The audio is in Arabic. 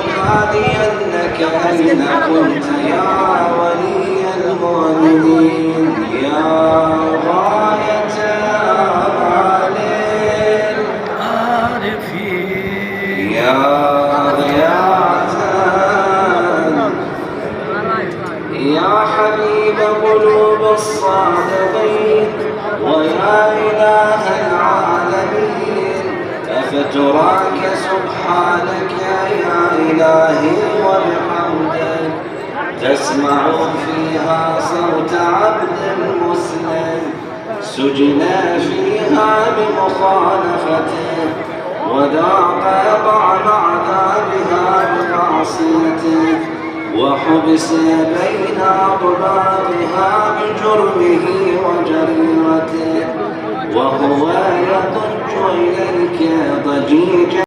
ولأنادينك أين كنت يا ولي المؤمنين يا غاية آمال العارفين يا غياث يا حبيب قلوب الصادقين ويا إله العالمين أفتراك سبحانك يا إلهي وبحمدك تسمع فيها صوت عبد مسلم سجنا فيها بمخالفته وذاق طعم عذابها بمعصيته وحبس بين أضبابها بجرمه وجريمته وهو يضج إليك ضجيجا